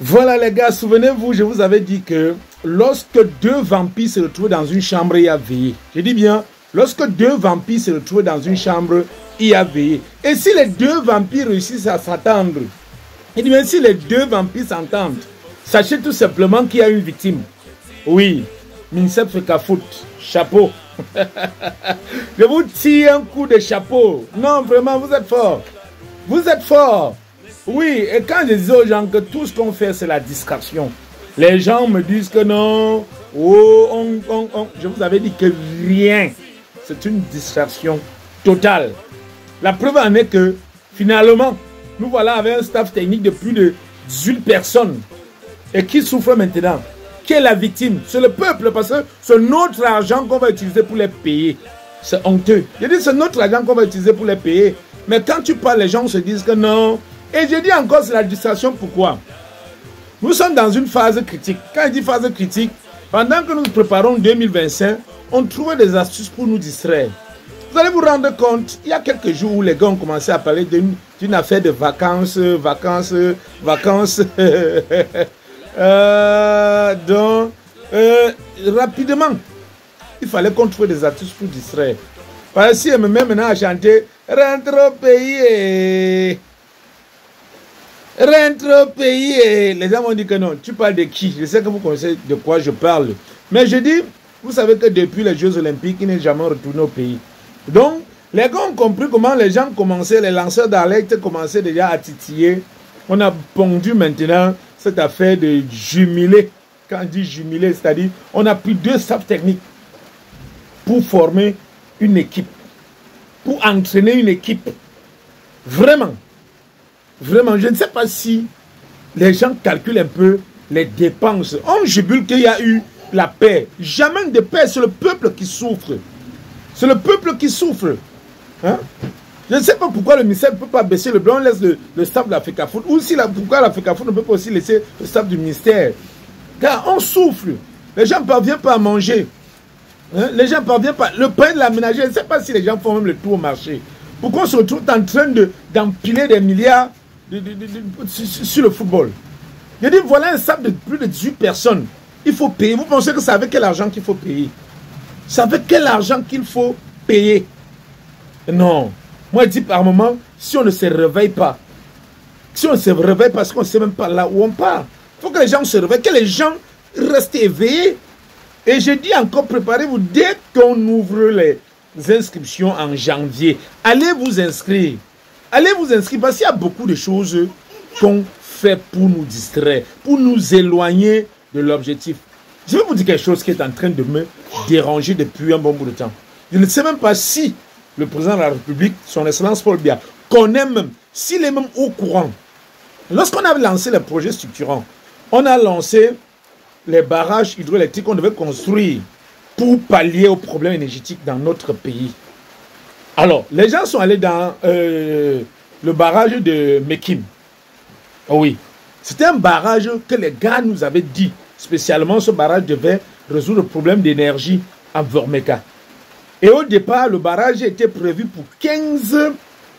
Voilà les gars, souvenez-vous, je vous avais dit que lorsque deux vampires se retrouvent dans une chambre, il y a veillé. Je dis bien, lorsque deux vampires se retrouvent dans une chambre, il y a veillé. Et si les deux vampires réussissent à s'attendre, il dit, mais si les deux vampires s'entendent, sachez tout simplement qu'il y a une victime. Oui, Minsep Fekafout, chapeau. Je vous tire un coup de chapeau. Non, vraiment, vous êtes fort. Vous êtes fort. Oui, et quand je dis aux gens que tout ce qu'on fait, c'est la distraction, les gens me disent que non, je vous avais dit que rien, c'est une distraction totale. La preuve en est que, finalement, nous voilà avec un staff technique de plus de 18 personnes. Et qui souffre maintenant? Qui est la victime? C'est le peuple, parce que c'est notre argent qu'on va utiliser pour les payer. C'est honteux. Je dis c'est notre argent qu'on va utiliser pour les payer. Mais quand tu parles, les gens se disent que non. Et je dis encore, c'est la distraction. Pourquoi? Nous sommes dans une phase critique. Quand je dis phase critique, pendant que nous nous préparons 2025, on trouvait des astuces pour nous distraire. Vous allez vous rendre compte, il y a quelques jours où les gars ont commencé à parler d'une affaire de vacances. Donc, rapidement, il fallait qu'on trouve des astuces pour distraire. Parce que si elle me met maintenant à chanter « Rentre au pays ». Rentre au pays. Les gens m'ont dit que non. Tu parles de qui? Je sais que vous connaissez de quoi je parle. Mais je dis, vous savez que depuis les Jeux Olympiques, il n'est jamais retourné au pays. Donc, les gars ont compris comment les gens commençaient, les lanceurs d'alerte commençaient déjà à titiller. On a pondu maintenant cette affaire de jumeler. Quand on dit jumeler, c'est-à-dire, on a pris deux staffs techniques pour former une équipe. Pour entraîner une équipe. Vraiment. Vraiment, je ne sais pas si les gens calculent un peu les dépenses. On jubile qu'il y a eu la paix. Jamais de paix, c'est le peuple qui souffre. C'est le peuple qui souffre. Hein? Je ne sais pas pourquoi le ministère ne peut pas baisser le blanc, on laisse le staff de l'Africa Foot. Ou si pourquoi l'Africa Foot ne peut pas aussi laisser le staff du ministère. Car on souffre. Les gens ne parviennent pas à manger. Hein? Les gens ne parviennent pas. Le pain de la ménagère, je ne sais pas si les gens font même le tour au marché. Pourquoi on se retrouve en train d'empiler des milliards sur le football? Je dis, voilà un staff de plus de 18 personnes. Il faut payer. Vous pensez que c'est avec quel argent qu'il faut payer? C'est avec quel argent qu'il faut payer? Non. Moi, je dis par moment, si on ne se réveille pas, si on ne se réveille parce qu'on ne sait même pas là où on part, il faut que les gens se réveillent, que les gens restent éveillés. Et je dis encore, préparez-vous, dès qu'on ouvre les inscriptions en janvier, allez vous inscrire. Allez vous inscrire parce qu'il y a beaucoup de choses qu'on fait pour nous distraire, pour nous éloigner de l'objectif. Je vais vous dire quelque chose qui est en train de me déranger depuis un bon bout de temps. Je ne sais même pas si le président de la République, son excellence Paul Biya, connaît même, s'il est même au courant. Lorsqu'on avait lancé les projets structurants, on a lancé les barrages hydroélectriques qu'on devait construire pour pallier aux problèmes énergétiques dans notre pays. Alors, les gens sont allés dans le barrage de Mekim. Oh oui, c'était un barrage que les gars nous avaient dit. Spécialement, ce barrage devait résoudre le problème d'énergie à Vormeka. Et au départ, le barrage était prévu pour 15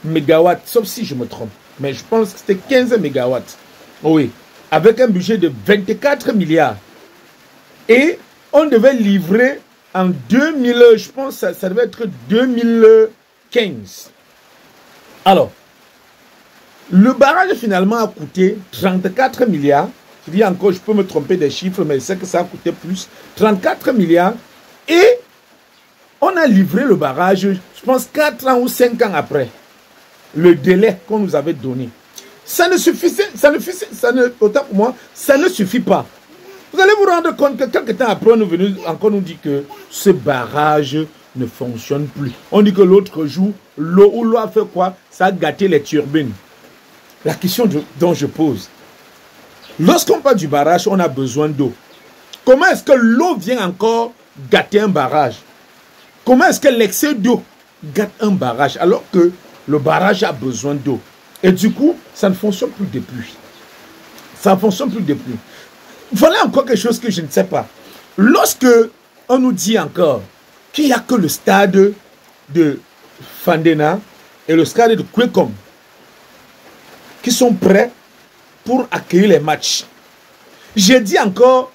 mégawatts, sauf si je me trompe. Mais je pense que c'était 15 mégawatts. Oh oui, avec un budget de 24 milliards. Et on devait livrer en 2000, je pense que ça devait être 2015. Alors, le barrage finalement a coûté 34 milliards. Je dis encore, je peux me tromper des chiffres, mais je sais que ça a coûté plus. 34 milliards. Et on a livré le barrage, je pense, 4 ans ou 5 ans après le délai qu'on nous avait donné. Ça ne suffisait, autant pour moi, ça ne suffit pas. Vous allez vous rendre compte que quelques temps après, on est venu encore nous dire que ce barrage ne fonctionne plus. On dit que l'autre jour, l'eau a fait quoi? Ça a gâté les turbines. La question dont je pose, lorsqu'on parle du barrage, on a besoin d'eau. Comment est-ce que l'eau vient encore gâter un barrage? Comment est-ce que l'excès d'eau gâte un barrage alors que le barrage a besoin d'eau? Et du coup, ça ne fonctionne plus depuis. Ça ne fonctionne plus depuis. Voilà encore quelque chose que je ne sais pas. Lorsque on nous dit encore qu'il n'y a que le stade de Fandena et le stade de Kwekom qui sont prêts pour accueillir les matchs. J'ai dit encore,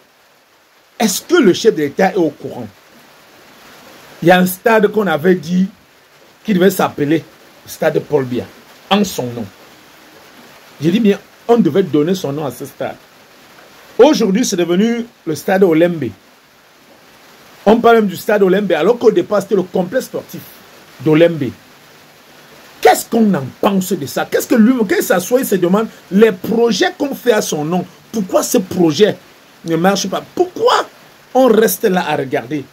est-ce que le chef de l'État est au courant? Il y a un stade qu'on avait dit qui devait s'appeler stade Paul Biya, en son nom. J'ai dit bien, on devait donner son nom à ce stade. Aujourd'hui, c'est devenu le stade Olembe. On parle même du stade Olembe, alors qu'au départ, c'était le complexe sportif d'Olembe. Qu'est-ce qu'on en pense de ça? Qu'est-ce que lui, quand il s'assoit, il se demande les projets qu'on fait à son nom. Pourquoi ce projet ne marche pas? Pourquoi on reste là à regarder?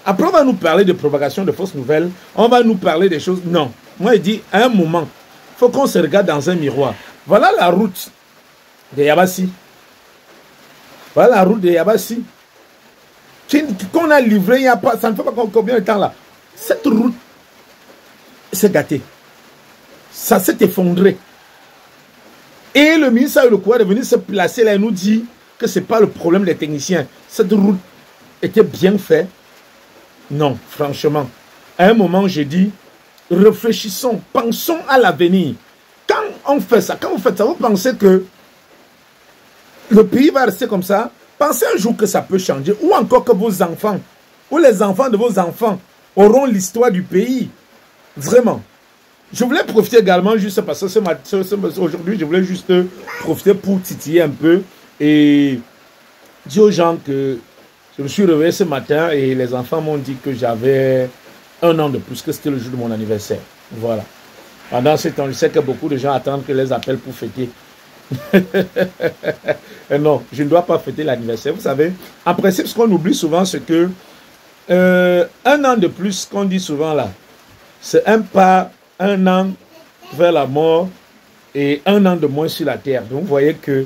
Après, on va nous parler de propagation de fausses nouvelles. On va nous parler des choses. Non. Moi, je dis, à un moment, il faut qu'on se regarde dans un miroir. Voilà la route de Yabassi. Voilà la route de Yabassi. Qu'on a livré, il y a pas, ça ne fait pas combien de temps là. Cette route s'est gâtée. Ça s'est effondré. Et le ministre a eu le courage de venir se placer là et nous dit que ce n'est pas le problème des techniciens. Cette route était bien faite. Non, franchement. À un moment, j'ai dit, réfléchissons, pensons à l'avenir. Quand on fait ça, vous pensez que le pays va rester comme ça? Pensez un jour que ça peut changer. Ou encore que vos enfants, ou les enfants de vos enfants auront l'histoire du pays. Vraiment. Je voulais profiter également, juste parce que aujourd'hui, je voulais juste profiter pour titiller un peu et dire aux gens que je me suis réveillé ce matin et les enfants m'ont dit que j'avais 1 an de plus, que c'était le jour de mon anniversaire. Voilà. Pendant ce temps, je sais que beaucoup de gens attendent que les appelle pour fêter. Non, je ne dois pas fêter l'anniversaire. Vous savez, en principe, ce qu'on oublie souvent, c'est que 1 an de plus, qu'on dit souvent là, c'est un pas, 1 an vers la mort et 1 an de moins sur la terre. Donc, vous voyez que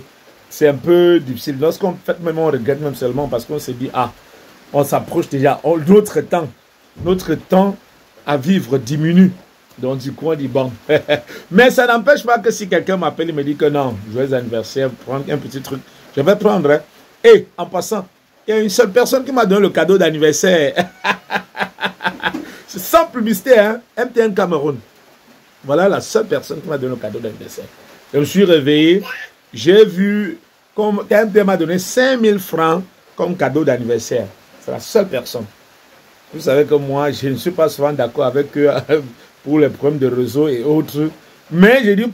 c'est un peu difficile. Lorsqu'on fait, même on regrette même seulement parce qu'on se dit, ah, on s'approche déjà. Notre temps à vivre diminue. Donc, du coup, on dit, bon. Mais ça n'empêche pas que si quelqu'un m'appelle et me dit que non, joyeux anniversaire, prendre un petit truc, je vais prendre. Hein. Et, en passant, il y a une seule personne qui m'a donné le cadeau d'anniversaire. C'est sans publicité, hein. MTN Cameroun. Voilà la seule personne qui m'a donné le cadeau d'anniversaire. Je me suis réveillé, j'ai vu MTN m'a donné 5000 francs comme cadeau d'anniversaire. C'est la seule personne. Vous savez que moi, je ne suis pas souvent d'accord avec eux pour les problèmes de réseau et autres. Mais j'ai dit,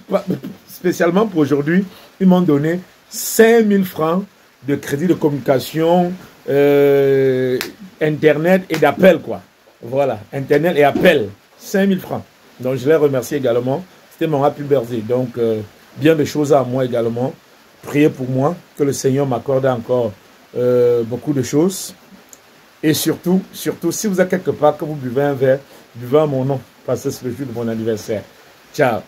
spécialement pour aujourd'hui, ils m'ont donné 5000 francs de crédit de communication, Internet et d'appel, quoi. Voilà, Internet et appel, 5000 francs. Donc, je les remercie également. C'était mon happy birthday. Donc, bien de choses à moi également. Priez pour moi, que le Seigneur m'accorde encore beaucoup de choses. Et surtout, si vous êtes quelque part, que vous buvez un verre, buvez à mon nom, parce que c'est le jour de mon anniversaire. Ciao.